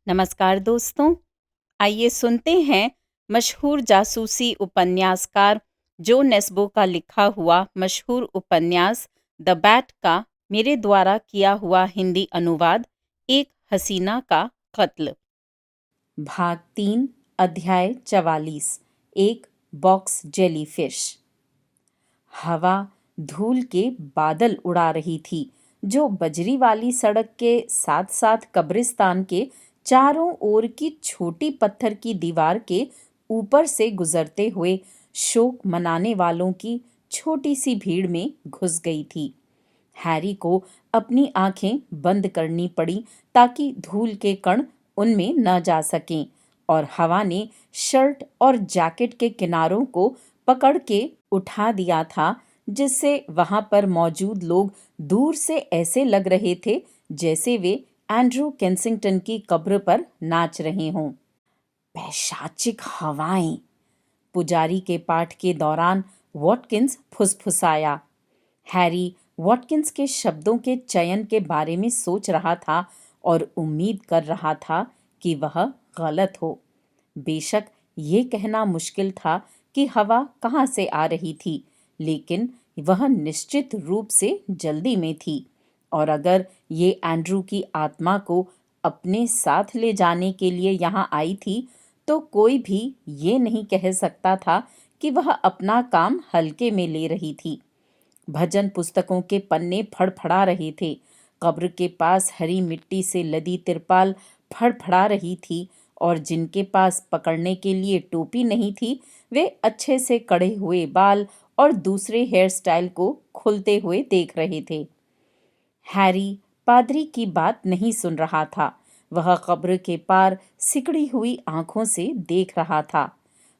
नमस्कार दोस्तों, आइए सुनते हैं मशहूर जासूसी उपन्यासकार जो नेस्बो का लिखा हुआ मशहूर उपन्यास द बैट का मेरे द्वारा किया हुआ हिंदी अनुवाद एक हसीना का कत्ल। भाग 3 अध्याय 44 एक बॉक्स जेलीफिश। हवा धूल के बादल उड़ा रही थी जो बजरी वाली सड़क के साथ साथ कब्रिस्तान के चारों ओर की छोटी पत्थर की दीवार के ऊपर से गुजरते हुए शोक मनाने वालों की छोटी सी भीड़ में घुस गई थी। हैरी को अपनी आंखें बंद करनी पड़ी ताकि धूल के कण उनमें न जा सकें, और हवा ने शर्ट और जैकेट के किनारों को पकड़ के उठा दिया था, जिससे वहां पर मौजूद लोग दूर से ऐसे लग रहे थे जैसे वे एंड्रू केंसिंगटन की कब्र पर नाच रहे हों। पैशाचिक हवाएं, पुजारी के पाठ के दौरान वॉटकिंस फुसफुसाया। हैरी वॉटकिंस के शब्दों के चयन के बारे में सोच रहा था और उम्मीद कर रहा था कि वह गलत हो। बेशक ये कहना मुश्किल था कि हवा कहाँ से आ रही थी, लेकिन वह निश्चित रूप से जल्दी में थी, और अगर ये एंड्रू की आत्मा को अपने साथ ले जाने के लिए यहाँ आई थी, तो कोई भी ये नहीं कह सकता था कि वह अपना काम हल्के में ले रही थी। भजन पुस्तकों के पन्ने फड़फड़ा रहे थे। कब्र के पास हरी मिट्टी से लदी तिरपाल फड़फड़ा रही थी, और जिनके पास पकड़ने के लिए टोपी नहीं थी, वे अच्छे से कढ़े हुए बाल और दूसरे हेयर स्टाइल को खुलते हुए देख रहे थे। हैरी पादरी की बात नहीं सुन रहा था। वह कब्र के पार सिकड़ी हुई आंखों से देख रहा था।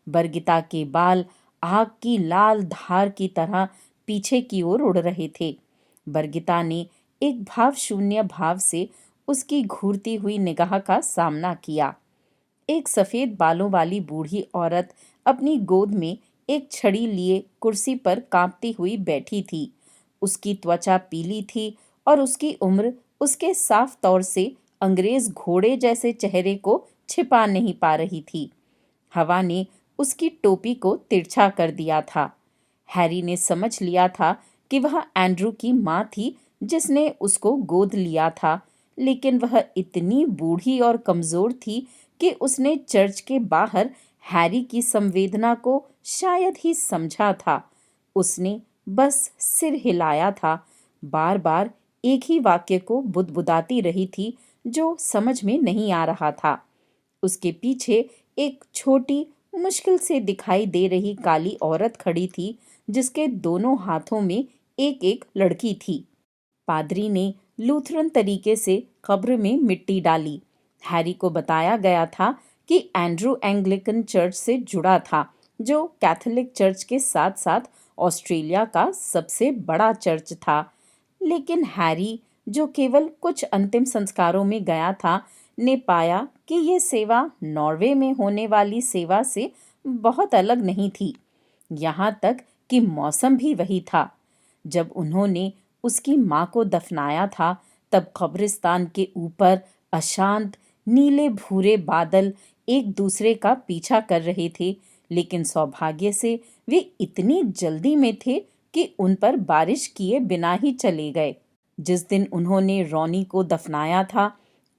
बरगिता के बाल आग की लाल धार की तरह पीछे की ओर उड़ रहे थे। बरगिता ने एक भावशून्य भाव से उसकी घूरती हुई निगाह का सामना किया। एक सफेद बालों वाली बूढ़ी औरत अपनी गोद में एक छड़ी लिए कुर्सी पर कांपती हुई बैठी थी। उसकी त्वचा पीली थी और उसकी उम्र उसके साफ तौर से अंग्रेज घोड़े जैसे चेहरे को छिपा नहीं पा रही थी। हवा ने उसकी टोपी को तिरछा कर दिया था। हैरी ने समझ लिया था कि वह एंड्रू की माँ थी जिसने उसको गोद लिया था, लेकिन वह इतनी बूढ़ी और कमजोर थी कि उसने चर्च के बाहर हैरी की संवेदना को शायद ही समझा था। उसने बस सिर हिलाया था, बार बार एक ही वाक्य को बुदबुदाती रही थी जो समझ में नहीं आ रहा था। उसके पीछे एक छोटी, मुश्किल से दिखाई दे रही काली औरत खड़ी थी, जिसके दोनों हाथों में एक एक लड़की थी। पादरी ने लूथरन तरीके से कब्र में मिट्टी डाली। हैरी को बताया गया था कि एंड्रू एंग्लिकन चर्च से जुड़ा था, जो कैथोलिक चर्च के साथ साथ ऑस्ट्रेलिया का सबसे बड़ा चर्च था। लेकिन हैरी, जो केवल कुछ अंतिम संस्कारों में गया था, ने पाया कि ये सेवा नॉर्वे में होने वाली सेवा से बहुत अलग नहीं थी। यहाँ तक कि मौसम भी वही था। जब उन्होंने उसकी माँ को दफनाया था, तब कब्रिस्तान के ऊपर अशांत नीले भूरे बादल एक दूसरे का पीछा कर रहे थे, लेकिन सौभाग्य से वे इतनी जल्दी में थे कि उन पर बारिश किए बिना ही चले गए। जिस दिन उन्होंने रॉनी को दफनाया था,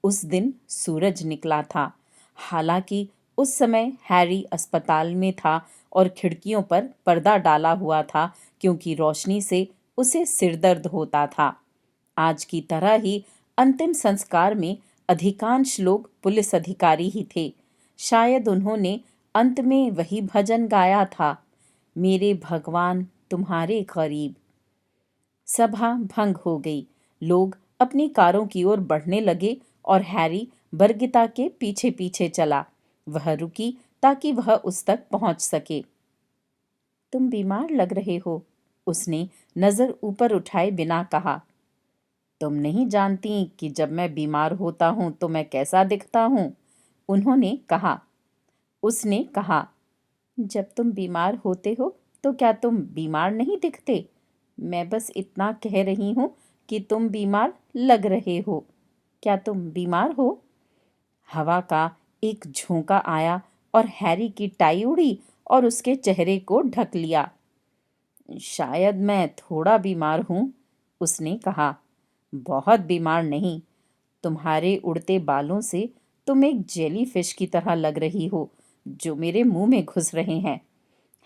उस दिन सूरज निकला था। हालांकि उस समय हैरी अस्पताल में था और खिड़कियों पर पर्दा डाला हुआ था, क्योंकि रोशनी से उसे सिरदर्द होता था। आज की तरह ही अंतिम संस्कार में अधिकांश लोग पुलिस अधिकारी ही थे। शायद उन्होंने अंत में वही भजन गाया था, मेरे भगवान तुम्हारे करीब। सभा भंग हो गई। लोग अपनी कारों की ओर बढ़ने लगे और हैरी बरगिता के पीछे पीछे चला। वह रुकी ताकि वह उस तक पहुंच सके। तुम बीमार लग रहे हो, उसने नजर ऊपर उठाए बिना कहा। तुम नहीं जानती कि जब मैं बीमार होता हूं तो मैं कैसा दिखता हूं, उन्होंने कहा। उसने कहा, जब तुम बीमार होते हो तो क्या तुम बीमार नहीं दिखते? मैं बस इतना कह रही हूं कि तुम बीमार लग रहे हो। क्या तुम बीमार हो? हवा का एक झोंका आया और हैरी की टाई उड़ी और उसके चेहरे को ढक लिया। शायद मैं थोड़ा बीमार हूँ, उसने कहा। बहुत बीमार नहीं, तुम्हारे उड़ते बालों से तुम एक जेलीफिश की तरह लग रही हो जो मेरे मुंह में घुस रहे हैं।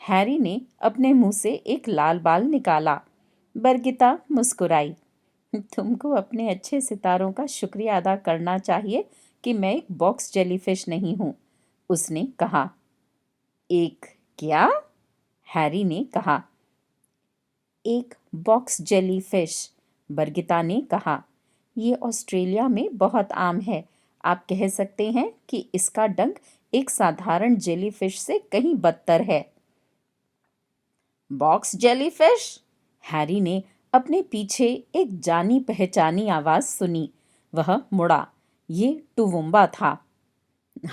हैरी ने अपने मुंह से एक लाल बाल निकाला। बरगिता मुस्कुराई। तुमको अपने अच्छे सितारों का शुक्रिया अदा करना चाहिए कि मैं एक बॉक्स जेलीफिश नहीं हूं, उसने कहा। एक क्या? हैरी ने कहा। एक बॉक्स जेलीफिश, बरगिता ने कहा। ये ऑस्ट्रेलिया में बहुत आम है। आप कह सकते हैं कि इसका डंक एक साधारण जेलीफिश से कहीं बदतर है। Box jellyfish? हैरी ने अपने पीछे एक जानी पहचानी आवाज सुनी। वह मुड़ा। ये टुवुम्बा था।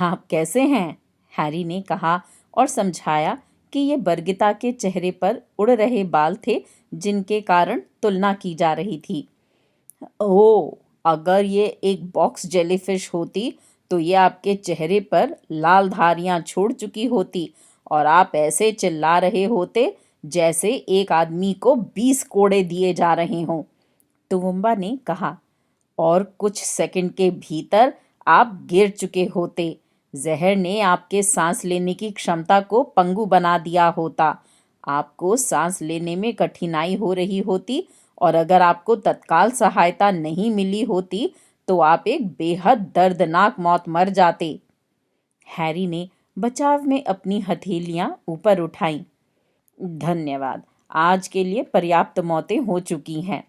आप कैसे हैं? हैरी ने कहा और समझाया कि ये बरगिता के चेहरे पर उड़ रहे बाल थे जिनके कारण तुलना की जा रही थी। ओह, अगर ये एक बॉक्स जेलीफिश होती तो ये आपके चेहरे पर लाल धारियां छोड़ चुकी होती और आप ऐसे चिल्ला रहे होते जैसे एक आदमी को 20 कोड़े दिए जा रहे हों, टुवुम्बा ने कहा। और कुछ सेकंड के भीतर आप गिर चुके होते। जहर ने आपके सांस लेने की क्षमता को पंगु बना दिया होता। आपको सांस लेने में कठिनाई हो रही होती और अगर आपको तत्काल सहायता नहीं मिली होती तो आप एक बेहद दर्दनाक मौत मर जाते। हैरी ने बचाव में अपनी हथेलियां ऊपर उठाईं। धन्यवाद, आज के लिए पर्याप्त मौतें हो चुकी हैं।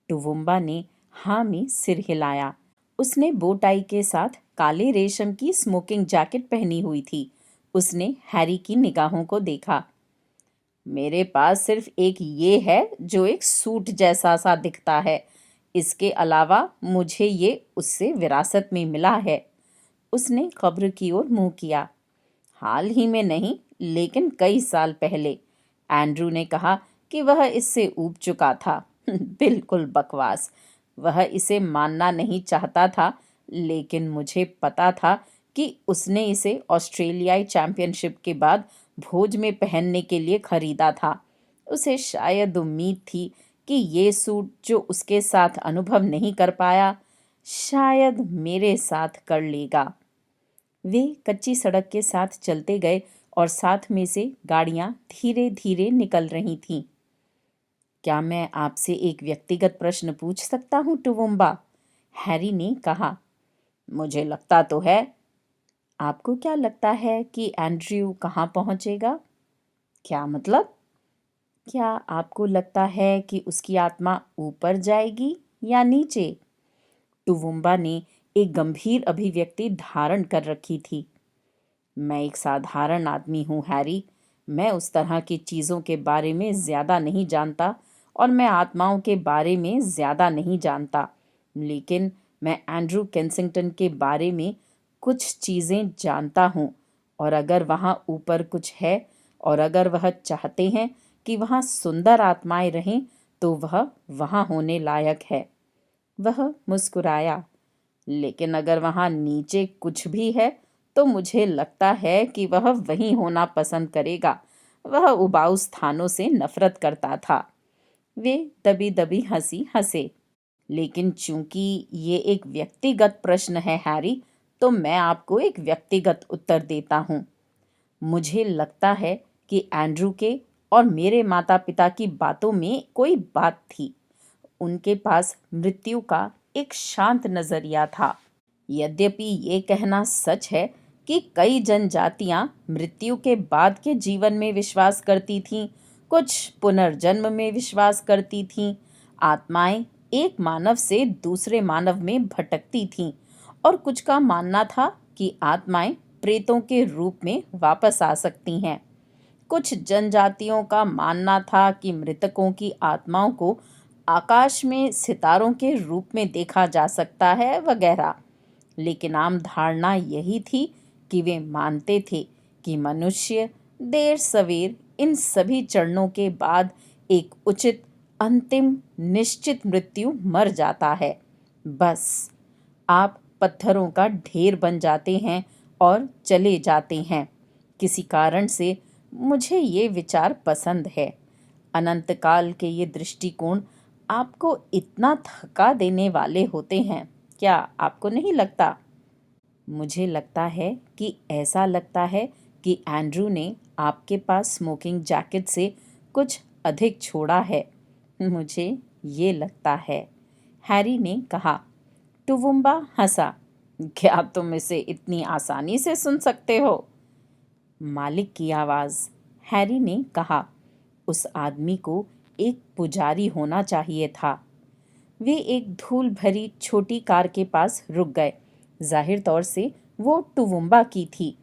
टुवुम्बा ने हाँ में सिर हिलाया। उसने बो टाई के साथ काले रेशम की स्मोकिंग जैकेट पहनी हुई थी। उसने हैरी की निगाहों को देखा। मेरे पास सिर्फ एक ये है जो एक सूट जैसा सा दिखता है। इसके अलावा मुझे ये उससे विरासत में मिला है। उसने कब्र की ओर मुंह किया। हाल ही में नहीं, लेकिन कई साल पहले। एंड्रू ने कहा कि वह इससे ऊब चुका था। बिल्कुल बकवास। वह इसे मानना नहीं चाहता था, लेकिन मुझे पता था कि उसने इसे ऑस्ट्रेलियाई चैंपियनशिप के बाद भोज में पहनने के लिए खरीदा था। उसे शायद उम्मीद थी कि ये सूट जो उसके साथ अनुभव नहीं कर पाया, शायद मेरे साथ कर लेगा। वे कच्ची सड़क के साथ चलते गए और साथ में से गाड़ियां धीरे धीरे निकल रही थीं। क्या मैं आपसे एक व्यक्तिगत प्रश्न पूछ सकता हूँ टुवुम्बा? हैरी ने कहा। मुझे लगता तो है। आपको क्या लगता है कि एंड्रयू कहाँ पहुँचेगा? क्या मतलब? क्या आपको लगता है कि उसकी आत्मा ऊपर जाएगी या नीचे? टुवुम्बा ने एक गंभीर अभिव्यक्ति धारण कर रखी थी। मैं एक साधारण आदमी हूँ हैरी। मैं उस तरह की चीज़ों के बारे में ज़्यादा नहीं जानता और मैं आत्माओं के बारे में ज़्यादा नहीं जानता, लेकिन मैं एंड्रू केंसिंगटन के बारे में कुछ चीज़ें जानता हूँ। और अगर वहाँ ऊपर कुछ है और अगर वह चाहते हैं कि वहाँ सुंदर आत्माएं रहें तो वह वहाँ होने लायक है। वह मुस्कुराया। लेकिन अगर वहाँ नीचे कुछ भी है तो मुझे लगता है कि वह वहीं होना पसंद करेगा। वह उबाऊ स्थानों से नफरत करता था। वे दबी दबी हंसी हंसे। लेकिन चूंकि ये एक व्यक्तिगत प्रश्न है हैरी, तो मैं आपको एक व्यक्तिगत उत्तर देता हूँ। मुझे लगता है कि एंड्रू के और मेरे माता पिता की बातों में कोई बात थी। उनके पास मृत्यु का एक शांत नजरिया था। यद्यपि ये कहना सच है कि कई जनजातियां मृत्यु के बाद के जीवन में विश्वास करती थीं, कुछ पुनर्जन्म में विश्वास करती थीं। आत्माएं एक मानव से दूसरे मानव में भटकती थीं और कुछ का मानना था कि आत्माएं प्रेतों के रूप में वापस आ सकती हैं। कुछ जनजातियों का मानना था कि मृतकों की आत्माओं को आकाश में सितारों के रूप में देखा जा सकता है वगैरह। लेकिन आम धारणा यही थी कि वे मानते थे कि मनुष्य देर सवेर इन सभी चरणों के बाद एक उचित अंतिम निश्चित मृत्यु मर जाता है। बस आप पत्थरों का ढेर बन जाते हैं और चले जाते हैं। किसी कारण से मुझे ये विचार पसंद है। अनंत काल के ये दृष्टिकोण आपको इतना थका देने वाले होते हैं, क्या आपको नहीं लगता? मुझे लगता है कि ऐसा लगता है कि एंड्रू ने आपके पास स्मोकिंग जैकेट से कुछ अधिक छोड़ा है। मुझे ये लगता है, हैरी ने कहा। टुवुम्बा हंसा। क्या तुम इसे इतनी आसानी से सुन सकते हो? मालिक की आवाज़, हैरी ने कहा। उस आदमी को एक पुजारी होना चाहिए था। वे एक धूल भरी छोटी कार के पास रुक गए। जाहिर तौर से वो टुवुम्बा की थी।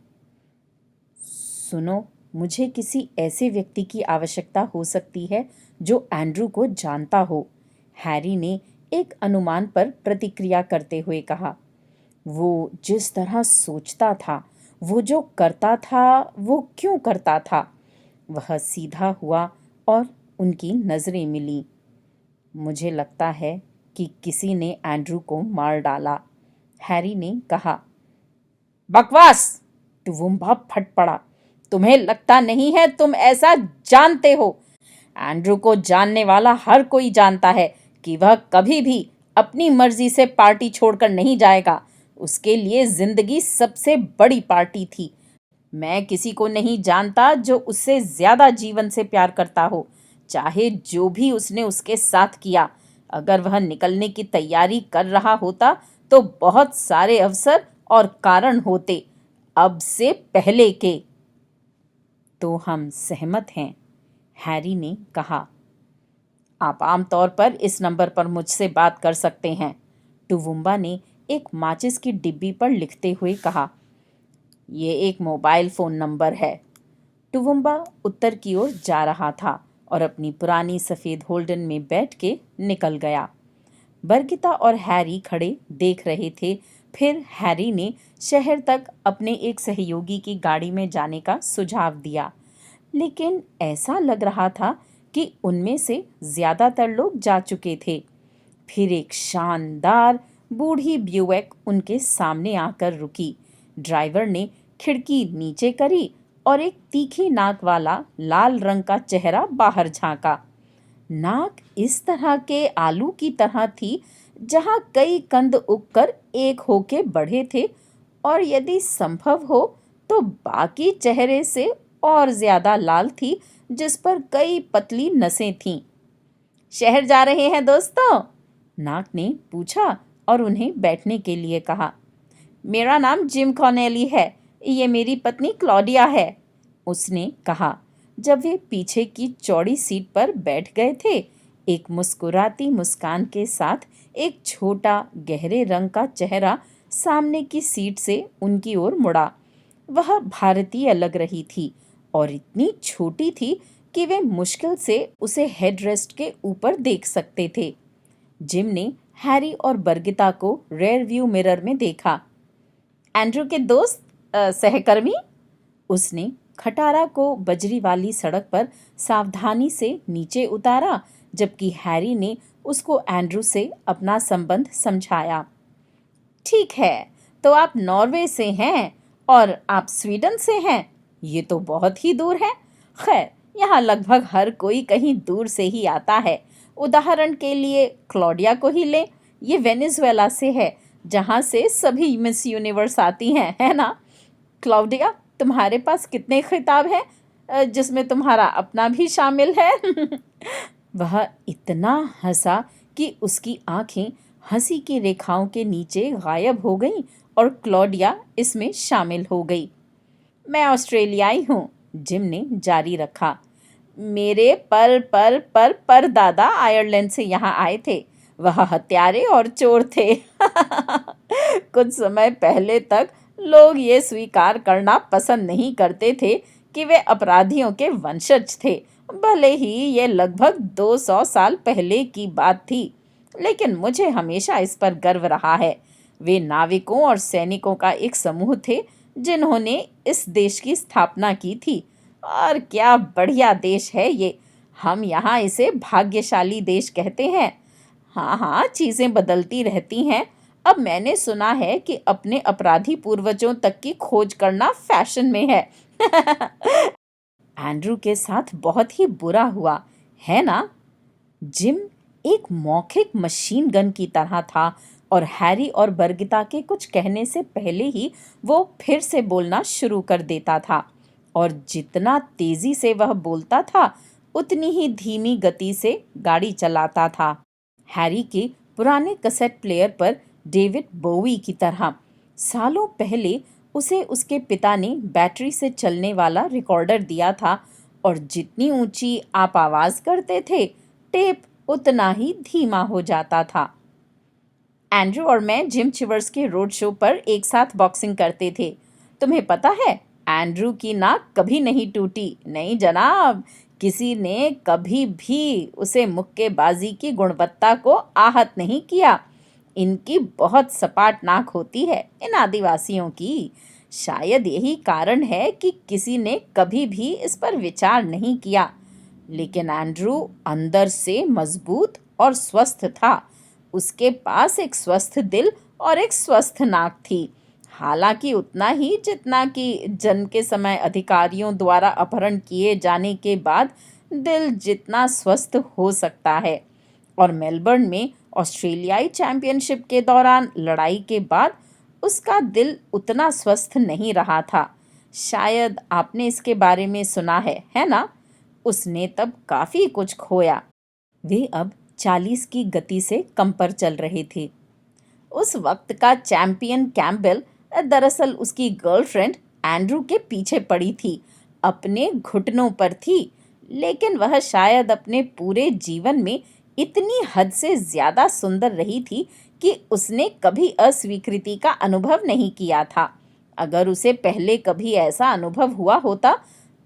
सुनो, मुझे किसी ऐसे व्यक्ति की आवश्यकता हो सकती है जो एंड्रू को जानता हो, हैरी ने एक अनुमान पर प्रतिक्रिया करते हुए कहा। वो जिस तरह सोचता था, वो जो करता था, वो क्यों करता था? वह सीधा हुआ और उनकी नज़रें मिली। मुझे लगता है कि किसी ने एंड्रू को मार डाला, हैरी ने कहा। बकवास! टुवुम्बा फट पड़ा। तुम्हें लगता नहीं है तुम ऐसा जानते हो? एंड्रू को जानने वाला हर कोई जानता है कि वह कभी भी अपनी मर्जी से पार्टी छोड़कर नहीं जाएगा। उसके लिए जिंदगी सबसे बड़ी पार्टी थी। मैं किसी को नहीं जानता जो उससे ज्यादा जीवन से प्यार करता हो, चाहे जो भी उसने उसके साथ किया। अगर वह निकलने की तैयारी कर रहा होता तो बहुत सारे अवसर और कारण होते, अब से पहले के। तो हम सहमत हैं, हैरी ने कहा। आप आमतौर पर इस नंबर पर मुझसे बात कर सकते हैं, टुवुम्बा ने एक माचिस की डिब्बी पर लिखते हुए कहा। ये एक मोबाइल फ़ोन नंबर है। टुवुम्बा उत्तर की ओर जा रहा था और अपनी पुरानी सफ़ेद होल्डन में बैठ के निकल गया। बरगिता और हैरी खड़े देख रहे थे। फिर हैरी ने शहर तक अपने एक सहयोगी की गाड़ी में जाने का सुझाव दिया, लेकिन ऐसा लग रहा था कि उनमें से ज़्यादातर लोग जा चुके थे। फिर एक शानदार बूढ़ी ब्यूएक उनके सामने आकर रुकी। ड्राइवर ने खिड़की नीचे करी और एक तीखी नाक वाला लाल रंग का चेहरा बाहर झांका। नाक इस तरह के आलू की तरह थी जहां कई कंद उगकर एक होके बढ़े थे, और यदि संभव हो तो बाकी चेहरे से और ज्यादा लाल थी, जिस पर कई पतली नसें थीं। शहर जा रहे हैं दोस्तों? नाक ने पूछा और उन्हें बैठने के लिए कहा। मेरा नाम जिम कॉनेली है, ये मेरी पत्नी क्लॉडिया है, उसने कहा जब वे पीछे की चौड़ी सीट पर बैठ गए थे। एक मुस्कुराती मुस्कान के साथ एक छोटा गहरे रंग का चेहरा सामने की सीट से उनकी ओर मुड़ा। वह भारतीय लग रही थी और इतनी छोटी थी कि वे मुश्किल से उसे हेडरेस्ट के ऊपर देख सकते थे। जिम ने हैरी और बरगिता को रेयर व्यू मिरर में देखा। एंड्रू के दोस्त, सहकर्मी, उसने खटारा को बजरी वाली सड़क पर सावधानी से नीचे उतारा, जबकि हैरी ने उसको एंड्रू से अपना संबंध समझाया। ठीक है, तो आप नॉर्वे से हैं और आप स्वीडन से हैं। ये तो बहुत ही दूर है। खैर, यहाँ लगभग हर कोई कहीं दूर से ही आता है। उदाहरण के लिए क्लॉडिया को ही लें, ये वेनेजुएला से है, जहाँ से सभी मिस यूनिवर्स आती हैं, है ना? क्लॉडिया, तुम्हारे पास कितने खिताब हैं जिसमें तुम्हारा अपना भी शामिल है? वह इतना हंसा कि उसकी आंखें हंसी की रेखाओं के नीचे गायब हो गईं और क्लॉडिया इसमें शामिल हो गई। मैं ऑस्ट्रेलियाई हूँ, जिम ने जारी रखा। मेरे पर दादा आयरलैंड से यहाँ आए थे। वह हत्यारे और चोर थे। कुछ समय पहले तक लोग ये स्वीकार करना पसंद नहीं करते थे कि वे अपराधियों के वंशज थे, भले ही ये लगभग 200 साल पहले की बात थी, लेकिन मुझे हमेशा इस पर गर्व रहा है। वे नाविकों और सैनिकों का एक समूह थे जिन्होंने इस देश की स्थापना की थी। और क्या बढ़िया देश है ये। हम यहाँ इसे भाग्यशाली देश कहते हैं। हाँ हाँ, चीज़ें बदलती रहती हैं। अब मैंने सुना है कि अपने अपराधी पूर्वजों तक की खोज करना फैशन में है। एंड्रू के साथ बहुत ही बुरा हुआ, है ना? जिम एक मौखिक मशीन गन की तरह था और हैरी और बरगिता के कुछ कहने से पहले ही वो फिर से बोलना शुरू कर देता था, और जितना तेजी से वह बोलता था उतनी ही धीमी गति से गाड़ी चलाता था। हैरी के पुराने कैसेट प्लेयर पर डेविड बोवी की तरह सालों पहले उसे उसके पिता ने बैटरी से चलने वाला रिकॉर्डर दिया था, और जितनी ऊंची आप आवाज करते थे टेप उतना ही धीमा हो जाता था। एंड्रू और मैं जिम चिवर्स के रोड शो पर एक साथ बॉक्सिंग करते थे। तुम्हें पता है, एंड्रू की नाक कभी नहीं टूटी। नहीं जनाब, किसी ने कभी भी उसे मुक्केबाजी की गुणवत्ता को आहत नहीं किया। इनकी बहुत सपाट नाक होती है, इन आदिवासियों की। शायद यही कारण है कि किसी ने कभी भी इस पर विचार नहीं किया। लेकिन एंड्रू अंदर से मजबूत और स्वस्थ था। उसके पास एक स्वस्थ दिल और एक स्वस्थ नाक थी, हालांकि उतना ही जितना कि जन्म के समय अधिकारियों द्वारा अपहरण किए जाने के बाद दिल जितना स्वस्थ हो सकता है। और मेलबर्न में ऑस्ट्रेलियाई चैंपियनशिप के दौरान लड़ाई के बाद उसका दिल उतना स्वस्थ नहीं रहा था। शायद आपने इसके बारे में सुना है ना? उसने तब काफी कुछ खोया। वे अब 40 की गति से कम पर चल रहे थे। उस वक्त का चैंपियन कैम्पबेल दरअसल उसकी गर्लफ्रेंड एंड्रू के पीछे पड़ी थी, अपने घुटनों पर थी, लेकिन वह शायद अपने पूरे जीवन में इतनी हद से ज्यादा सुंदर रही थी कि उसने कभी अस्वीकृति का अनुभव नहीं किया था। अगर उसे पहले कभी ऐसा अनुभव हुआ होता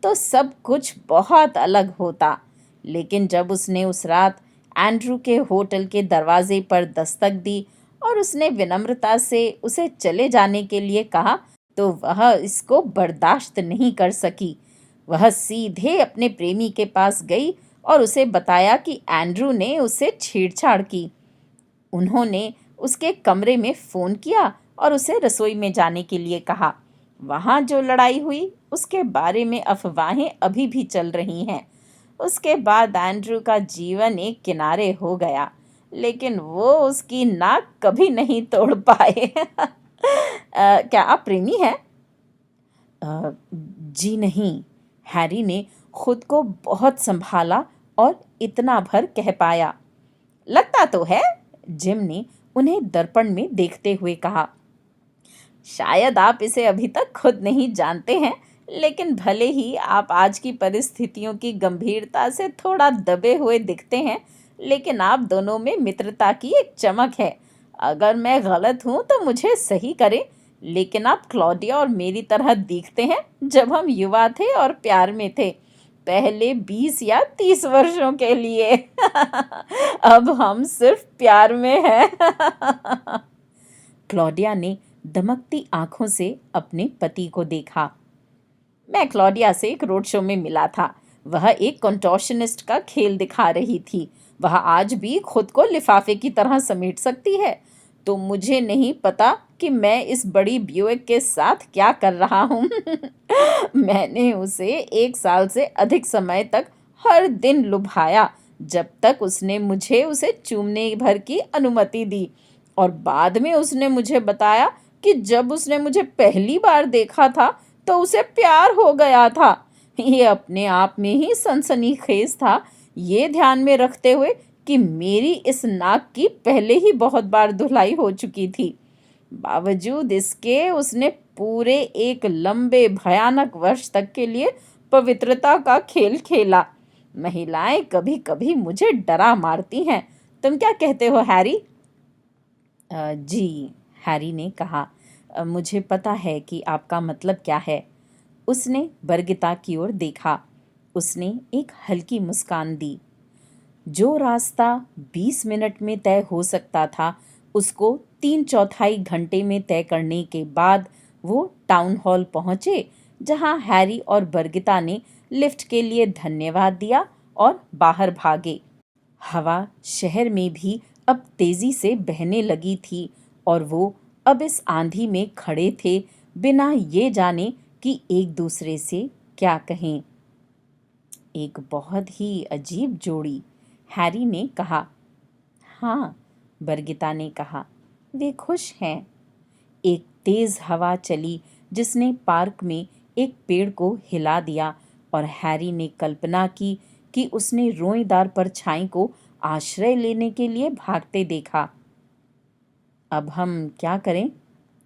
तो सब कुछ बहुत अलग होता। लेकिन जब उसने उस रात एंड्रू के होटल के दरवाजे पर दस्तक दी और उसने विनम्रता से उसे चले जाने के लिए कहा, तो वह इसको बर्दाश्त नहीं कर सकी। वह सीधे अपने प्रेमी के पास गई और उसे बताया कि एंड्रू ने उससे छेड़छाड़ की। उन्होंने उसके कमरे में फ़ोन किया और उसे रसोई में जाने के लिए कहा। वहाँ जो लड़ाई हुई उसके बारे में अफवाहें अभी भी चल रही हैं। उसके बाद एंड्रू का जीवन एक किनारे हो गया, लेकिन वो उसकी नाक कभी नहीं तोड़ पाए। क्या आप प्रेमी हैं? जी नहीं, हैरी ने खुद को बहुत संभाला और इतना भर कह पाया। लगता तो है, जिम ने उन्हें दर्पण में देखते हुए कहा। शायद आप इसे अभी तक खुद नहीं जानते हैं, लेकिन भले ही आप आज की परिस्थितियों की गंभीरता से थोड़ा दबे हुए दिखते हैं, लेकिन आप दोनों में मित्रता की एक चमक है। अगर मैं गलत हूं तो मुझे सही करें, लेकिन आप क्लॉडिया और मेरी तरह दिखते हैं जब हम युवा थे और प्यार में थे, पहले 20 या 30 वर्षों के लिए। अब हम सिर्फ प्यार में हैं। क्लॉडिया ने दमकती आंखों से अपने पति को देखा। मैं क्लॉडिया से एक रोड शो में मिला था। वह एक कंटोशनिस्ट का खेल दिखा रही थी। वह आज भी खुद को लिफाफे की तरह समेट सकती है। तो मुझे नहीं पता कि मैं इस बड़ी ब्यूइक के साथ क्या कर रहा हूँ। मैंने उसे 1 साल से अधिक समय तक हर दिन लुभाया, जब तक उसने मुझे उसे चूमने भर की अनुमति दी। और बाद में उसने मुझे बताया कि जब उसने मुझे पहली बार देखा था तो उसे प्यार हो गया था। ये अपने आप में ही सनसनीखेज था, ये ध्यान में रखते हुए कि मेरी इस नाक की पहले ही बहुत बार धुलाई हो चुकी थी। बावजूद इसके उसने पूरे एक लंबे भयानक वर्ष तक के लिए पवित्रता का खेल खेला। महिलाएं कभी कभी मुझे डरा मारती हैं। तुम क्या कहते हो हैरी? जी, हैरी ने कहा, मुझे पता है कि आपका मतलब क्या है। उसने बरगिता की ओर देखा। उसने एक हल्की मुस्कान दी। जो रास्ता 20 मिनट में तय हो सकता था, उसको 3/4 घंटे में तय करने के बाद वो टाउन हॉल पहुंचे, जहां हैरी और बरगिता ने लिफ्ट के लिए धन्यवाद दिया और बाहर भागे। हवा शहर में भी अब तेजी से बहने लगी थी और वो अब इस आंधी में खड़े थे बिना ये जाने कि एक दूसरे से क्या कहें। एक बहुत ही अजीब जोड़ी, हैरी ने कहा। हाँ, बरगिता ने कहा, वे खुश हैं। एक तेज हवा चली जिसने पार्क में एक पेड़ को हिला दिया और हैरी ने कल्पना की कि उसने रोएदार परछाई को आश्रय लेने के लिए भागते देखा। अब हम क्या करें?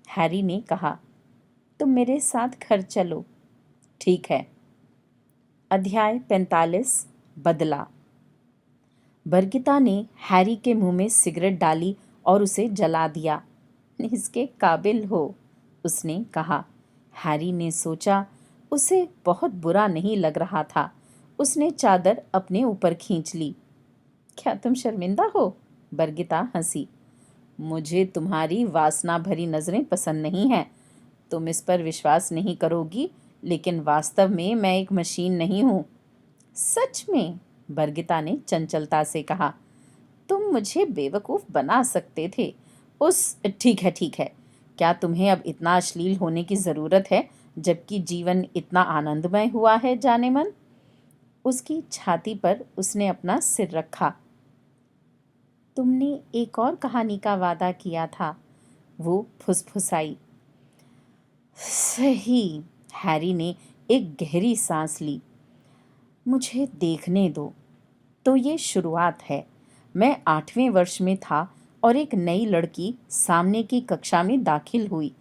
हैरी ने कहा। तुम मेरे साथ घर चलो। ठीक है। अध्याय 45 बदला। बरगिता ने हैरी के मुंह में सिगरेट डाली और उसे जला दिया। इसके काबिल हो, उसने कहा। हैरी ने सोचा उसे बहुत बुरा नहीं लग रहा था। उसने चादर अपने ऊपर खींच ली। क्या तुम शर्मिंदा हो? बरगिता हंसी। मुझे तुम्हारी वासना भरी नजरें पसंद नहीं हैं। तुम इस पर विश्वास नहीं करोगी, लेकिन वास्तव में मैं एक मशीन नहीं हूँ। सच में? बरगिता ने चंचलता से कहा। तुम मुझे बेवकूफ़ बना सकते थे। ठीक है। क्या तुम्हें अब इतना अश्लील होने की ज़रूरत है, जबकि जीवन इतना आनंदमय हुआ है जाने मन? उसकी छाती पर उसने अपना सिर रखा। तुमने एक और कहानी का वादा किया था, वो फुसफुसाई। सही, हैरी ने एक गहरी सांस ली। मुझे देखने दो। तो ये शुरुआत है। मैं 8वें वर्ष में था और एक नई लड़की सामने की कक्षा में दाखिल हुई।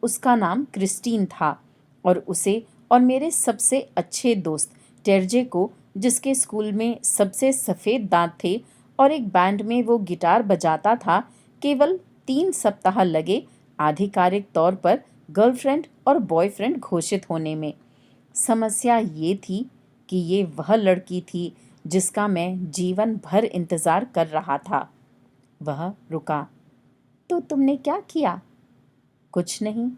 उसका नाम क्रिस्टीन था और उसे और मेरे सबसे अच्छे दोस्त टेरजे को, जिसके स्कूल में सबसे सफ़ेद दांत थे और एक बैंड में वो गिटार बजाता था, केवल 3 सप्ताह लगे आधिकारिक तौर पर गर्लफ्रेंड और बॉयफ्रेंड घोषित होने में। समस्या ये थी कि ये वह लड़की थी जिसका मैं जीवन भर इंतज़ार कर रहा था। वह रुका। तो तुमने क्या किया? कुछ नहीं,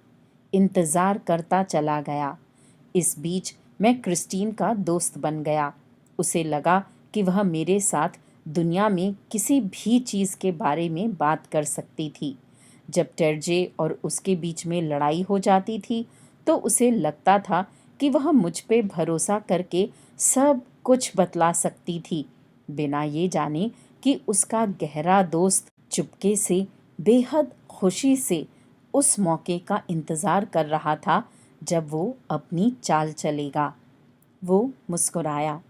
इंतज़ार करता चला गया। इस बीच मैं क्रिस्टीन का दोस्त बन गया। उसे लगा कि वह मेरे साथ दुनिया में किसी भी चीज़ के बारे में बात कर सकती थी। जब टेरजे और उसके बीच में लड़ाई हो जाती थी, तो उसे लगता था कि वह मुझ पे भरोसा करके सब कुछ बतला सकती थी, बिना ये जाने कि उसका गहरा दोस्त चुपके से, बेहद खुशी से उस मौके का इंतज़ार कर रहा था जब वो अपनी चाल चलेगा। वो मुस्कुराया।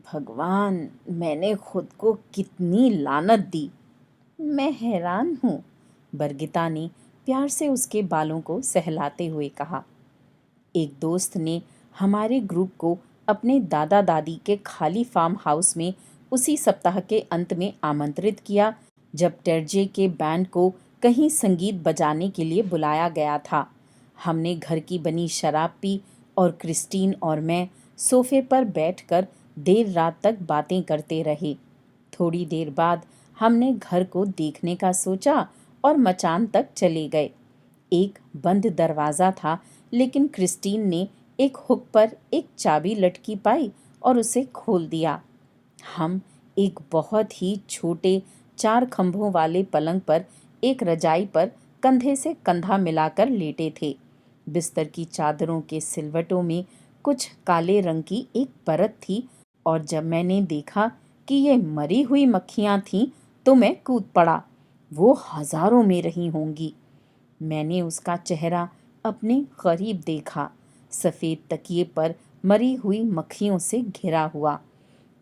भगवान, मैंने खुद को कितनी लानत दी। मैं हैरान हूँ, बरगिता ने प्यार से उसके बालों को सहलाते हुए कहा। एक दोस्त ने हमारे ग्रुप को अपने दादा दादी के खाली फार्म हाउस में उसी सप्ताह के अंत में आमंत्रित किया, जब टेरजे के बैंड को कहीं संगीत बजाने के लिए बुलाया गया था। हमने घर की बनी शराब पी और क्रिस्टीन और मैं सोफे पर बैठकर देर रात तक बातें करते रहे। थोड़ी देर बाद हमने घर को देखने का सोचा और मचान तक चले गए। एक बंद दरवाज़ा था, लेकिन क्रिस्टीन ने एक हुक पर एक चाबी लटकी पाई और उसे खोल दिया। हम एक बहुत ही छोटे 4 खंभों वाले पलंग पर एक रजाई पर कंधे से कंधा मिलाकर लेटे थे। बिस्तर की चादरों के सिलवटों में कुछ काले रंग की एक परत थी और जब मैंने देखा कि ये मरी हुई मक्खियाँ थीं, तो मैं कूद पड़ा। वो हजारों में रही होंगी। मैंने उसका चेहरा अपने करीब देखा, सफ़ेद तकिए पर मरी हुई मक्खियों से घिरा हुआ।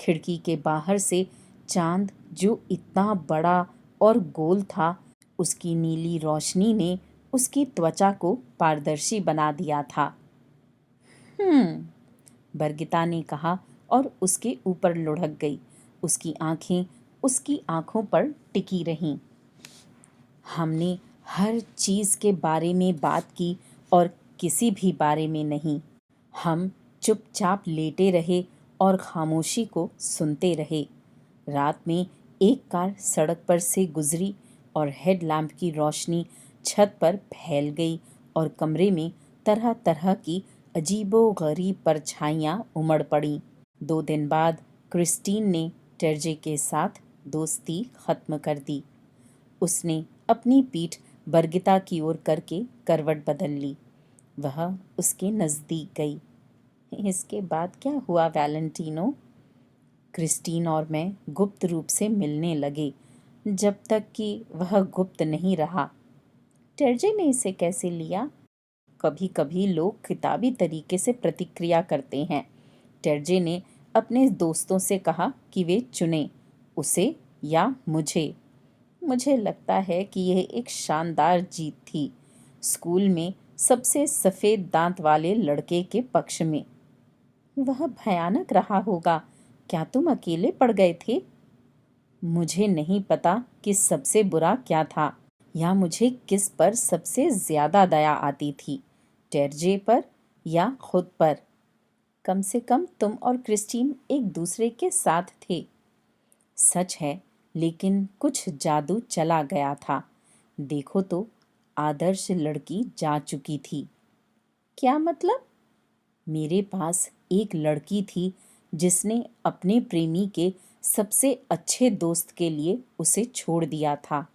खिड़की के बाहर से चांद, जो इतना बड़ा और गोल था, उसकी नीली रोशनी ने उसकी त्वचा को पारदर्शी बना दिया था। बरगिता ने कहा और उसके ऊपर लुढ़क गई। उसकी आंखें उसकी आंखों पर टिकी रहीं। हमने हर चीज़ के बारे में बात की और किसी भी बारे में नहीं। हम चुपचाप लेटे रहे और खामोशी को सुनते रहे। रात में एक कार सड़क पर से गुजरी और हेडलैम्प की रोशनी छत पर फैल गई और कमरे में तरह तरह की अजीबो-गरीब परछाइयाँ उमड़ पड़ीं। 2 दिन बाद क्रिस्टीन ने टेरजे के साथ दोस्ती खत्म कर दी। उसने अपनी पीठ बरगिता की ओर करके करवट बदल ली। वह उसके नज़दीक गई। इसके बाद क्या हुआ वैलेंटिनो? क्रिस्टीन और मैं गुप्त रूप से मिलने लगे, जब तक कि वह गुप्त नहीं रहा। टर्जे ने इसे कैसे लिया? कभी कभी लोग किताबी तरीके से प्रतिक्रिया करते हैं। टर्जे ने अपने दोस्तों से कहा कि वे चुनें, उसे या मुझे। मुझे लगता है कि यह एक शानदार जीत थी, स्कूल में सबसे सफ़ेद दांत वाले लड़के के पक्ष में। वह भयानक रहा होगा। क्या तुम अकेले पड़ गए थे? मुझे नहीं पता कि सबसे बुरा क्या था, या मुझे किस पर सबसे ज़्यादा दया आती थी, टर्जे पर या खुद पर। कम से कम तुम और क्रिस्टीन एक दूसरे के साथ थे। सच है, लेकिन कुछ जादू चला गया था। देखो तो, आदर्श लड़की जा चुकी थी। क्या मतलब? मेरे पास एक लड़की थी जिसने अपने प्रेमी के सबसे अच्छे दोस्त के लिए उसे छोड़ दिया था,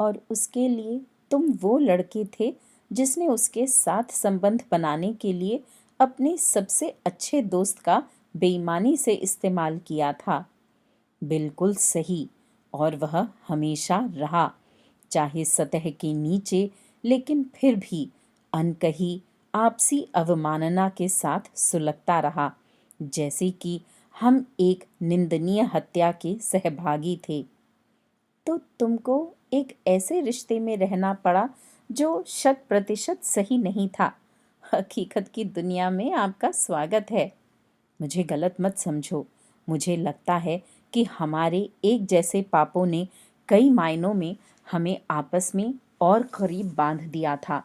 और उसके लिए तुम वो लड़के थे जिसने उसके साथ संबंध बनाने के लिए अपने सबसे अच्छे दोस्त का बेईमानी से इस्तेमाल किया था। बिल्कुल सही, और वह हमेशा रहा, चाहे सतह के नीचे, लेकिन फिर भी अनकही आपसी अवमानना के साथ सुलगता रहा, जैसे कि हम एक निंदनीय हत्या के सहभागी थे। तो तुमको एक ऐसे रिश्ते में रहना पड़ा जो 100% सही नहीं था। हकीकत की दुनिया में आपका स्वागत है। मुझे गलत मत समझो। मुझे लगता है कि हमारे एक जैसे पापों ने कई मायनों में हमें आपस में और करीब बांध दिया था।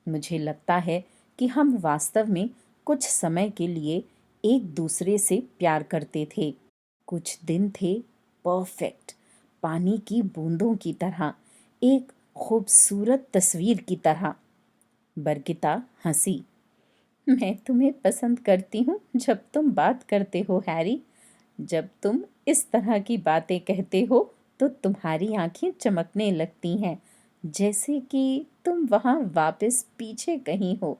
मुझे लगता है कि हम वास्तव में कुछ समय के लिए एक दूसरे से प्यार करते थे। कुछ दिन थे परफेक्ट, पानी की बूंदों की तरह, एक खूबसूरत तस्वीर की तरह। बरगिता हंसी। मैं तुम्हें पसंद करती हूँ जब तुम बात करते हो हैरी। जब तुम इस तरह की बातें कहते हो तो तुम्हारी आंखें चमकने लगती हैं, जैसे कि तुम वहाँ वापस पीछे कहीं हो।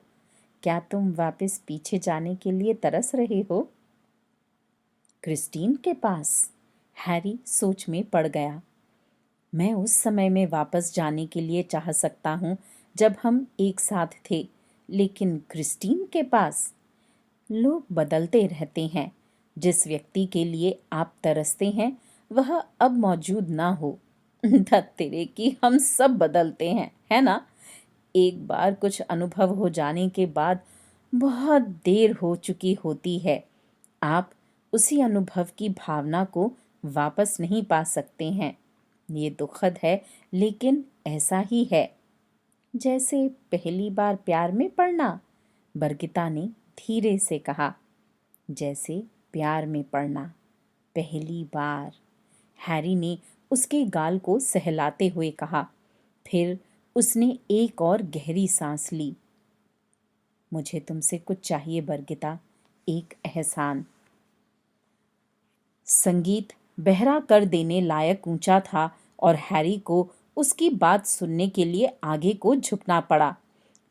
क्या तुम वापस पीछे जाने के लिए तरस रहे हो? क्रिस्टीन के पास? हैरी सोच में पड़ गया। मैं उस समय में वापस जाने के लिए चाह सकता हूँ जब हम एक साथ थे, लेकिन क्रिस्टीन के पास? लोग बदलते रहते हैं। जिस व्यक्ति के लिए आप तरसते हैं वह अब मौजूद ना हो। धत तेरे की, हम सब बदलते हैं, है ना? एक बार कुछ अनुभव हो जाने के बाद बहुत देर हो चुकी होती है। आप उसी अनुभव की भावना को वापस नहीं पा सकते हैं। ये दुखद है, लेकिन ऐसा ही है। जैसे पहली बार प्यार में पड़ना, बरगिता ने धीरे से कहा। जैसे प्यार में पड़ना, पहली बार। हैरी ने उसके गाल को सहलाते हुए कहा। फिर उसने एक और गहरी सांस ली। मुझे तुमसे कुछ चाहिए बरगिता, एक एहसान। संगीत बहरा कर देने लायक ऊंचा था और हैरी को उसकी बात सुनने के लिए आगे को झुकना पड़ा।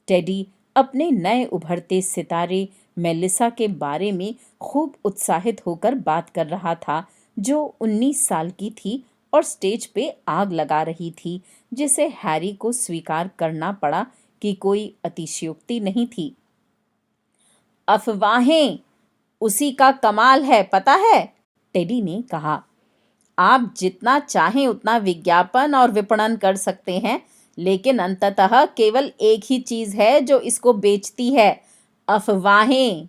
टेडी अपने नए उभरते सितारे मेलिसा के बारे में खूब उत्साहित होकर बात कर रहा था, जो 19 साल की थी और स्टेज पे आग लगा रही थी, जिसे हैरी को स्वीकार करना पड़ा कि कोई अतिशयोक्ति नहीं थी। अफवाहें उसी का कमाल है, पता है, टेडी ने कहा। आप जितना चाहें उतना विज्ञापन और विपणन कर सकते हैं, लेकिन अंततः केवल एक ही चीज है जो इसको बेचती है, अफवाहें।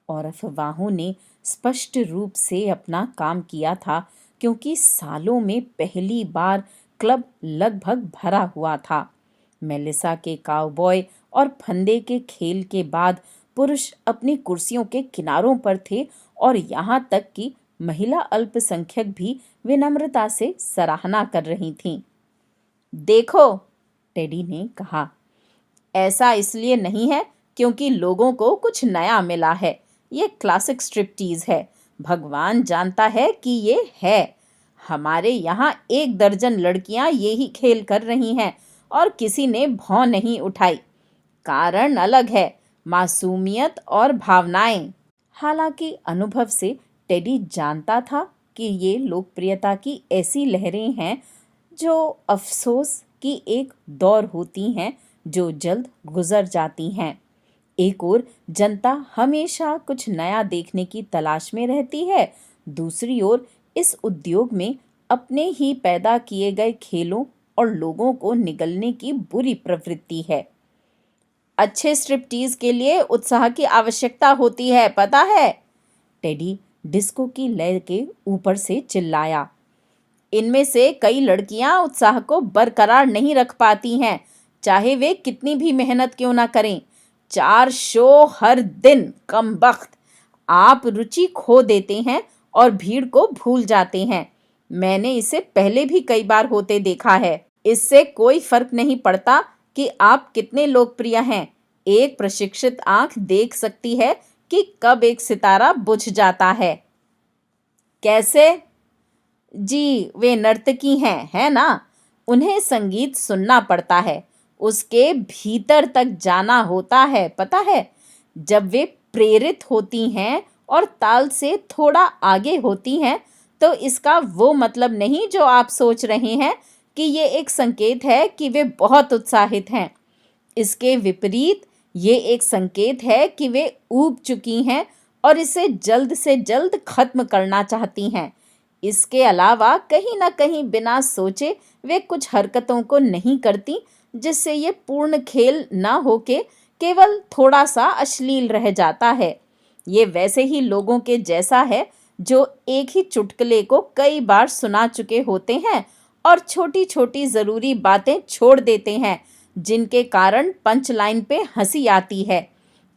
और अफवाहों ने स्पष्ट रूप से अपना काम किया था, क्योंकि सालों में पहली बार क्लब लगभग भरा हुआ था। मेलिसा के काउबॉय और फंदे के खेल के बाद पुरुष अपनी कुर्सियों के किनारों पर थे, और यहाँ तक कि महिला अल्पसंख्यक भी विनम्रता से सराहना कर रही थीं। देखो, टेडी ने कहा, ऐसा इसलिए नहीं है क्योंकि लोगों को कुछ नया मिला है। ये क्लासिक स्ट्रिपटीज है। भगवान जानता है कि ये है। हमारे यहाँ 1 दर्जन लड़कियां यही खेल कर रही हैं और किसी ने भौं नहीं उठाई। कारण अलग है, मासूमियत और भावनाएं। हालांकि अनुभव से टेडी जानता था कि ये लोकप्रियता की ऐसी लहरें हैं जो अफसोस की एक दौर होती हैं जो जल्द गुजर जाती हैं। एक ओर जनता हमेशा कुछ नया देखने की तलाश में रहती है, दूसरी ओर इस उद्योग में अपने ही पैदा किए गए खेलों और लोगों को निगलने की बुरी प्रवृत्ति है। अच्छे स्ट्रिपटीज के लिए उत्साह की आवश्यकता होती है, पता है? टेडी डिस्को की लय के ऊपर से चिल्लाया। इनमें से कई लड़कियां उत्साह को बरकरार नहीं रख पाती हैं, चाहे वे कितनी भी मेहनत क्यों ना करें। 4 शो हर दिन, कमबख्त। आप रुचि खो देते हैं और भीड़ को भूल जाते हैं। मैंने इसे पहले भी कई बार होते देखा है। इससे कोई फर्क नहीं पड़ता कि आप कितने लोकप्रिय हैं। एक प्रशिक्षित आंख देख सकती है कि कब एक सितारा बुझ जाता है। कैसे? जी, वे नर्तकी हैं, है ना? उन्हें संगीत सुनना पड़ता है, उसके भीतर तक जाना होता है, पता है? जब वे प्रेरित होती हैं और ताल से थोड़ा आगे होती हैं, तो इसका वो मतलब नहीं जो आप सोच रहे हैं कि ये एक संकेत है कि वे बहुत उत्साहित हैं। इसके विपरीत ये एक संकेत है कि वे ऊब चुकी हैं और इसे जल्द से जल्द खत्म करना चाहती हैं। इसके अलावा कहीं ना कहीं बिना सोचे वे कुछ हरकतों को नहीं करती जिससे ये पूर्ण खेल ना होके केवल थोड़ा सा अश्लील रह जाता है। ये वैसे ही लोगों के जैसा है जो एक ही चुटकुले को कई बार सुना चुके होते हैं और छोटी छोटी ज़रूरी बातें छोड़ देते हैं जिनके कारण पंच लाइन पे हंसी आती है।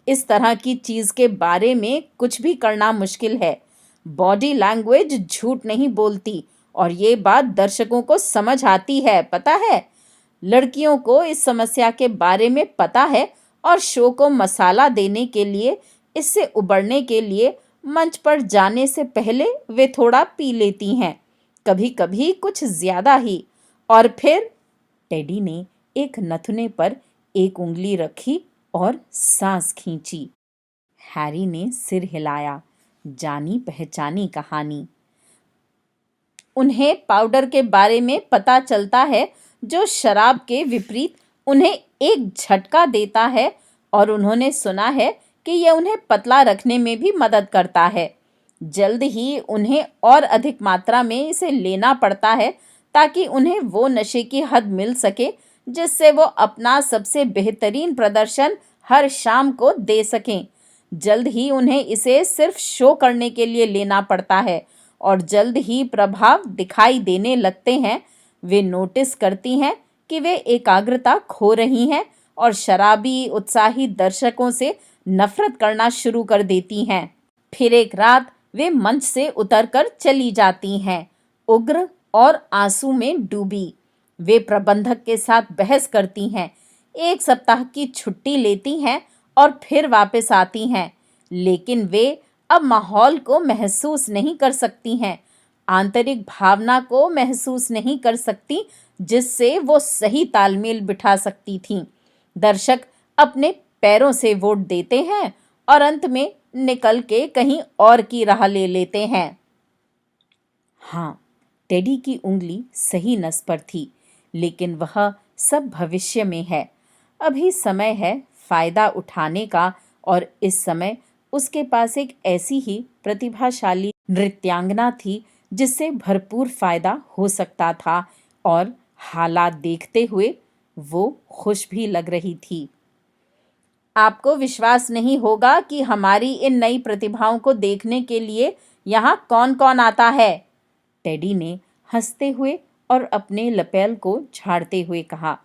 इस तरह की चीज़ के बारे में कुछ भी करना मुश्किल है। बॉडी लैंग्वेज झूठ नहीं बोलती और ये बात दर्शकों को समझ आती है, पता है? लड़कियों को इस समस्या के बारे में पता है और शो को मसाला देने के लिए, इससे उबरने के लिए मंच पर जाने से पहले वे थोड़ा पी लेती हैं, कभी कभी कुछ ज्यादा ही। और फिर टेडी ने एक नथुने पर एक उंगली रखी और सांस खींची। हैरी ने सिर हिलाया। जानी पहचानी कहानी। उन्हें पाउडर के बारे में पता चलता है जो शराब के विपरीत उन्हें एक झटका देता है और उन्होंने सुना है कि यह उन्हें पतला रखने में भी मदद करता है। जल्द ही उन्हें और अधिक मात्रा में इसे लेना पड़ता है ताकि उन्हें वो नशे की हद मिल सके जिससे वो अपना सबसे बेहतरीन प्रदर्शन हर शाम को दे सकें। जल्द ही उन्हें इसे सिर्फ शो करने के लिए लेना पड़ता है और जल्द ही प्रभाव दिखाई देने लगते हैं। वे नोटिस करती हैं कि वे एकाग्रता खो रही हैं और शराबी उत्साही दर्शकों से नफरत करना शुरू कर देती हैं। फिर एक रात वे मंच से उतरकर चली जाती हैं, उग्र और आंसू में डूबी। वे प्रबंधक के साथ बहस करती हैं, 1 सप्ताह की छुट्टी लेती हैं और फिर वापस आती हैं, लेकिन वे अब माहौल को महसूस नहीं कर सकती हैं, आंतरिक भावना को महसूस नहीं कर सकती जिससे वो सही तालमेल बिठा सकती थीं। दर्शक अपने पैरों से वोट देते हैं और अंत में निकल के कहीं और की राह ले लेते हैं। हाँ, टेडी की उंगली सही नस पर थी, लेकिन वह सब भविष्य में है। अभी समय है फायदा उठाने का और इस समय उसके पास एक ऐसी ही प्रतिभाशाली नृत्यांगना थी जिससे भरपूर फायदा हो सकता था और हालात देखते हुए वो खुश भी लग रही थी। आपको विश्वास नहीं होगा कि हमारी इन नई प्रतिभाओं को देखने के लिए यहाँ कौन कौन आता है, टेडी ने हंसते हुए और अपने लपेल को झाड़ते हुए कहा।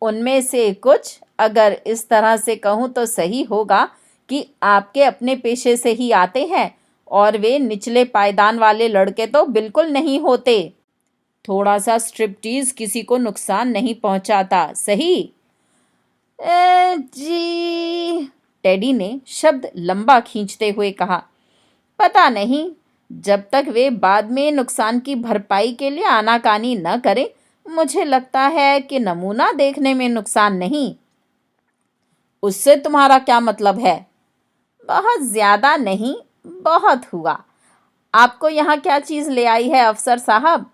उनमें से कुछ, अगर इस तरह से कहूँ तो सही होगा कि आपके अपने पेशे से ही आते हैं और वे निचले पायदान वाले लड़के तो बिल्कुल नहीं होते। थोड़ा सा स्ट्रिपटीज किसी को नुकसान नहीं पहुंचाता, सही? जी, टेडी ने शब्द लंबा खींचते हुए कहा। पता नहीं, जब तक वे बाद में नुकसान की भरपाई के लिए आनाकानी न करें, मुझे लगता है कि नमूना देखने में नुकसान नहीं। उससे तुम्हारा क्या मतलब है? बहुत ज्यादा नहीं, बहुत हुआ। आपको यहाँ क्या चीज ले आई है अफसर साहब?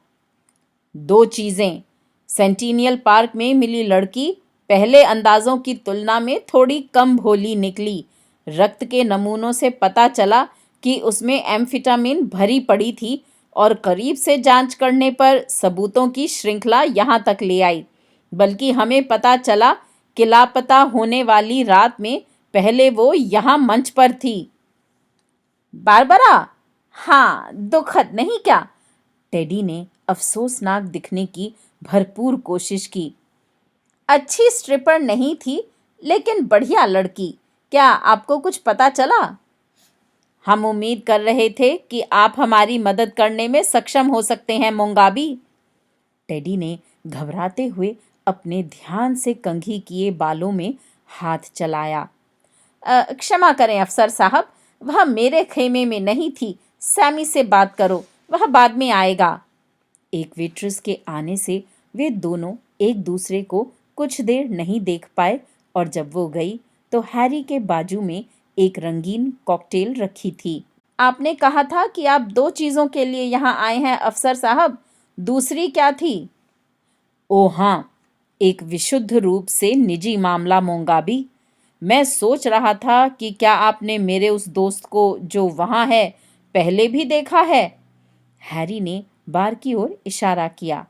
दो चीजें। सेंटिनियल पार्क में मिली लड़की पहले अंदाजों की तुलना में थोड़ी कम भोली निकली। रक्त के नमूनों से पता चला कि उसमें एम्फिटामिन भरी पड़ी थी और करीब से जांच करने पर सबूतों की श्रृंखला यहाँ तक ले आई। बल्कि हमें पता चला कि लापता होने वाली रात में पहले वो यहाँ मंच पर थी। बारबरा? हाँ, दुखद नहीं क्या? टेडी ने अफसोसनाक दिखने की भरपूर कोशिश की। अच्छी स्ट्रिपर नहीं थी, लेकिन बढ़िया लड़की। क्या आपको कुछ पता चला? हम उम्मीद कर रहे थे कि आप हमारी मदद करने में सक्षम हो सकते हैं, मोंगाबी। टेडी ने घबराते हुए अपने ध्यान से कंघी किए बालों में हाथ चलाया। क्षमा करें अफसर साहब, वह मेरे खेमे में नहीं थी। सैमी से बात करो, वह बाद में आएगा। एक वेट्रेस के आने से वे दोनों एक दूसरे को कुछ देर नहीं देख पाए और जब वो गई तो हैरी के बाजू में एक रंगीन कॉकटेल रखी थी। आपने कहा था कि आप दो चीज़ों के लिए यहाँ आए हैं अफसर साहब, दूसरी क्या थी? ओ हाँ, एक विशुद्ध रूप से निजी मामला, मोंगाबी। मैं सोच रहा था कि क्या आपने मेरे उस दोस्त को जो वहाँ है पहले भी देखा है? हैरी ने बार की ओर इशारा किया।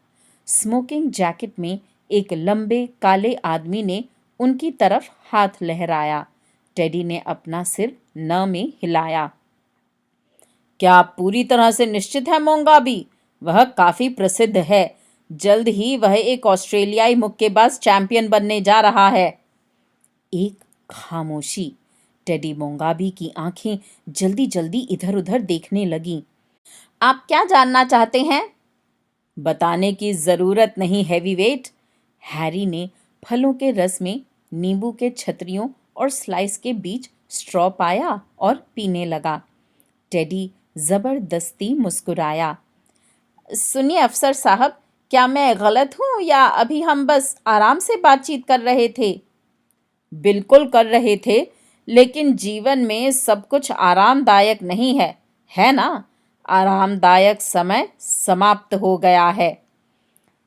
स्मोकिंग जैकेट में एक लंबे काले आदमी ने उनकी तरफ हाथ लहराया। टेडी ने अपना सिर न में हिलाया। क्या आप पूरी तरह से निश्चित हैं, मोंगाबी? वह काफी प्रसिद्ध है। जल्द ही वह एक ऑस्ट्रेलियाई मुक्केबाज चैंपियन बनने जा रहा है। एक खामोशी। टेडी मोंगाबी की आंखें जल्दी जल्दी इधर उधर देखने लगीं। आप क्या जानना चाहते हैं? बताने की जरूरत नहीं, हैवीवेट। हैरी ने फलों के रस में नींबू के छतरियों और स्लाइस के बीच स्ट्रॉ पाया और पीने लगा। टेडी जबरदस्ती मुस्कुराया। सुनिए अफसर साहब, क्या मैं गलत हूं या अभी हम बस आराम से बातचीत कर रहे थे? बिल्कुल कर रहे थे, लेकिन जीवन में सब कुछ आरामदायक नहीं है ना? आरामदायक समय समाप्त हो गया है।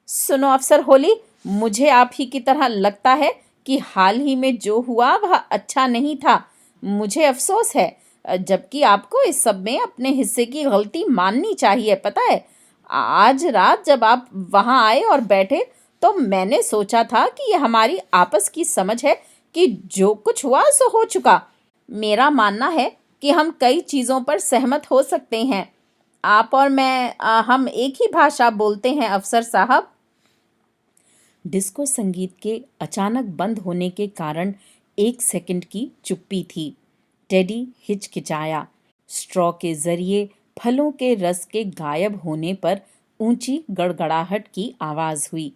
सुनो अफसर होली, मुझे आप ही की तरह लगता है कि हाल ही में जो हुआ वह अच्छा नहीं था। मुझे अफसोस है, जबकि आपको इस सब में अपने हिस्से की गलती माननी चाहिए। पता है, आज रात जब आप वहां आए और बैठे तो मैंने सोचा था कि यह हमारी आपस की समझ है कि जो कुछ हुआ सो हो चुका। मेरा मानना है कि हम कई चीज़ों पर सहमत हो सकते हैं। आप और मैं हम एक ही भाषा बोलते हैं अफसर साहब। डिस्को संगीत के अचानक बंद होने के कारण 1 सेकंड की चुप्पी थी। टेडी हिचकिचाया। स्ट्रॉ के जरिए फलों के रस के गायब होने पर ऊंची गड़गड़ाहट की आवाज हुई।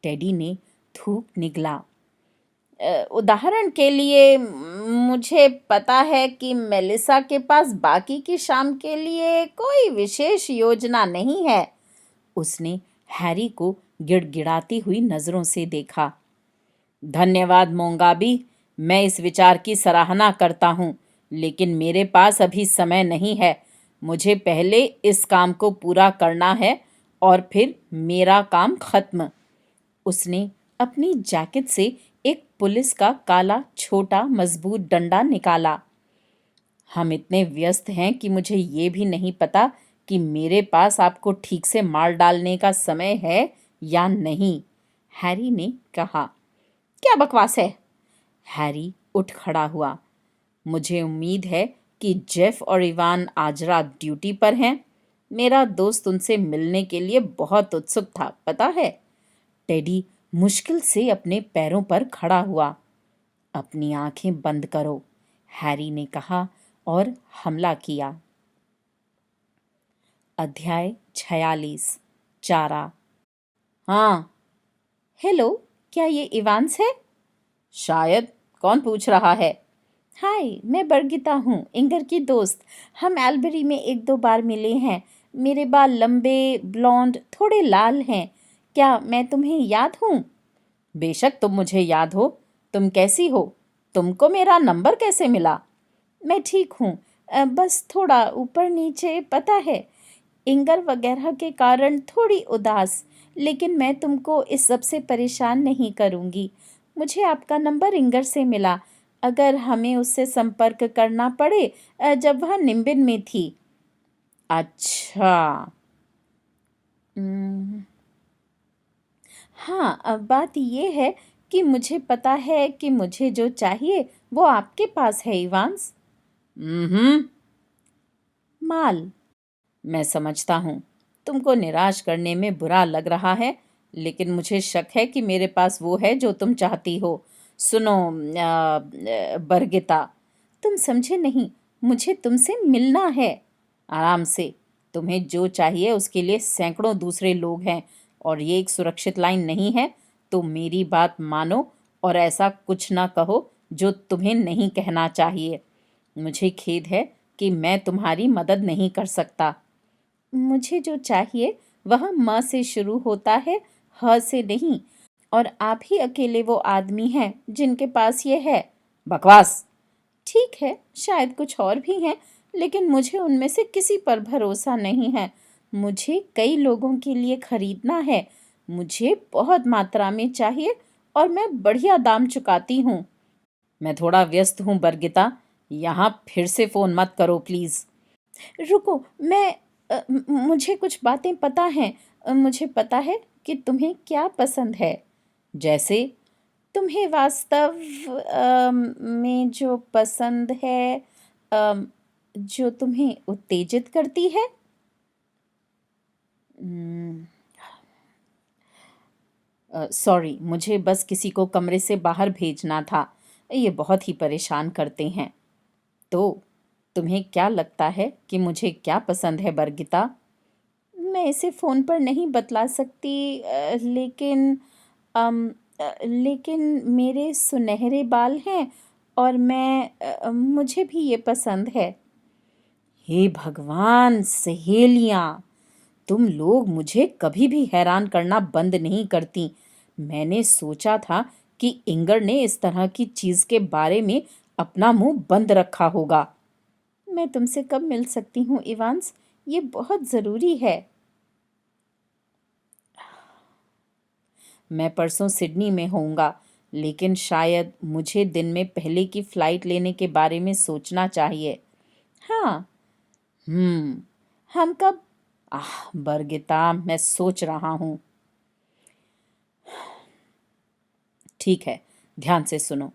टेडी ने थूक निगला। उदाहरण के लिए, मुझे पता है कि मेलिसा के पास बाकी की शाम के लिए कोई विशेष योजना नहीं है। उसने हैरी को गिड़गिड़ाती हुई नजरों से देखा। धन्यवाद मोंगाबी, मैं इस विचार की सराहना करता हूँ, लेकिन मेरे पास अभी समय नहीं है। मुझे पहले इस काम को पूरा करना है और फिर मेरा काम खत्म। उसने अपनी जैकेट से एक पुलिस का काला छोटा मजबूत डंडा निकाला। हम इतने व्यस्त हैं कि मुझे ये भी नहीं पता कि मेरे पास आपको ठीक से मार डालने का समय है या नहीं, हैरी ने कहा। क्या बकवास है? हैरी उठ खड़ा हुआ। मुझे उम्मीद है कि जेफ और इवान आज रात ड्यूटी पर हैं। मेरा दोस्त उनसे मिलने के लिए बहुत उत्सुक था, पता है। टेडी मुश्किल से अपने पैरों पर खड़ा हुआ। अपनी आंखें बंद करो, हैरी ने कहा और हमला किया। अध्याय 46। चारा। हाँ। हेलो, क्या ये इवांस है? शायद। कौन पूछ रहा है? हाय, मैं बरगिता हूँ, इंगर की दोस्त। हम एल्बरी में एक दो बार मिले हैं। मेरे बाल लंबे, ब्लॉन्ड, थोड़े लाल हैं। क्या मैं तुम्हें याद हूँ? बेशक तुम मुझे याद हो। तुम कैसी हो? तुमको मेरा नंबर कैसे मिला? मैं ठीक हूँ। बस थोड़ा ऊपर नीचे, पता है, इंगर वगैरह के कारण थोड़ी उदास। लेकिन मैं तुमको इस सब से परेशान नहीं करूँगी। मुझे आपका नंबर इंगर से मिला। अगर हमें उससे संपर्क करना पड़े जब वह निम्बिन में थी। अच्छा। हम्म, हाँ, अब बात ये है कि मुझे पता है कि मुझे जो चाहिए वो आपके पास है, इवांस। हम्म। माल। मैं समझता हूँ तुमको निराश करने में बुरा लग रहा है, लेकिन मुझे शक है कि मेरे पास वो है जो तुम चाहती हो। सुनो बरगिता, तुम समझे नहीं। मुझे तुमसे मिलना है। आराम से। तुम्हें जो चाहिए उसके लिए सैकड़ों दूसरे लोग हैं, और ये एक सुरक्षित लाइन नहीं है। तो मेरी बात मानो और ऐसा कुछ ना कहो जो तुम्हें नहीं कहना चाहिए। मुझे खेद है कि मैं तुम्हारी मदद नहीं कर सकता। मुझे जो चाहिए वह म से शुरू होता है, ह से नहीं। और आप ही अकेले वो आदमी हैं जिनके पास ये है। बकवास। ठीक है, शायद कुछ और भी हैं, लेकिन मुझे उनमें से किसी पर भरोसा नहीं है। मुझे कई लोगों के लिए खरीदना है। मुझे बहुत मात्रा में चाहिए और मैं बढ़िया दाम चुकाती हूँ। मैं थोड़ा व्यस्त हूँ बरगिता। यहाँ फिर से फोन मत करो प्लीज। रुको, मुझे कुछ बातें पता हैं। मुझे पता है कि तुम्हें क्या पसंद है। जैसे? तुम्हें वास्तव में जो पसंद है, अम, जो तुम्हें उत्तेजित करती है। सॉरी, मुझे बस किसी को कमरे से बाहर भेजना था। ये बहुत ही परेशान करते हैं। तो तुम्हें क्या लगता है कि मुझे क्या पसंद है बरगिता? मैं इसे फ़ोन पर नहीं बतला सकती, लेकिन मेरे सुनहरे बाल हैं और मुझे भी ये पसंद है। हे भगवान, सहेलियाँ, तुम लोग मुझे कभी भी हैरान करना बंद नहीं करती। मैंने सोचा था कि इंगर ने इस तरह की चीज़ के बारे में अपना मुंह बंद रखा होगा। मैं तुमसे कब मिल सकती हूँ, इवांस? ये बहुत ज़रूरी है। मैं परसों सिडनी में होऊंगा, लेकिन शायद मुझे दिन में पहले की फ़्लाइट लेने के बारे में सोचना चाहिए। हाँ। हम कब? बरगिता, मैं सोच रहा हूँ। ठीक है, ध्यान से सुनो।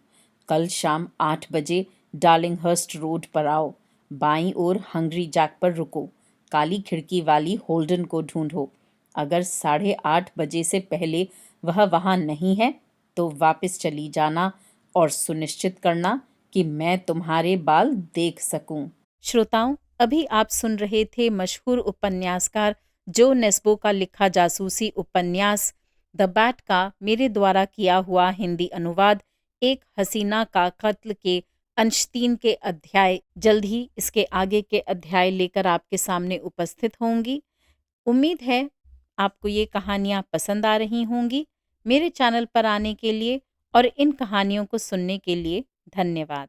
कल शाम 8 बजे डार्लिंगहर्स्ट रोड पर आओ। बाईं ओर हंग्री जैक पर रुको। काली खिड़की वाली होल्डन को ढूंढो। अगर 8:30 बजे से पहले वह वहाँ नहीं है तो वापस चली जाना और सुनिश्चित करना कि मैं तुम्हारे बाल देख सकूं। श्रोताओं, अभी आप सुन रहे थे मशहूर उपन्यासकार जो नेस्बो का लिखा जासूसी उपन्यास द बैट का मेरे द्वारा किया हुआ हिंदी अनुवाद एक हसीना का कत्ल के अंश 3 के अध्याय। जल्द ही इसके आगे के अध्याय लेकर आपके सामने उपस्थित होंगी। उम्मीद है आपको ये कहानियाँ पसंद आ रही होंगी। मेरे चैनल पर आने के लिए और इन कहानियों को सुनने के लिए धन्यवाद।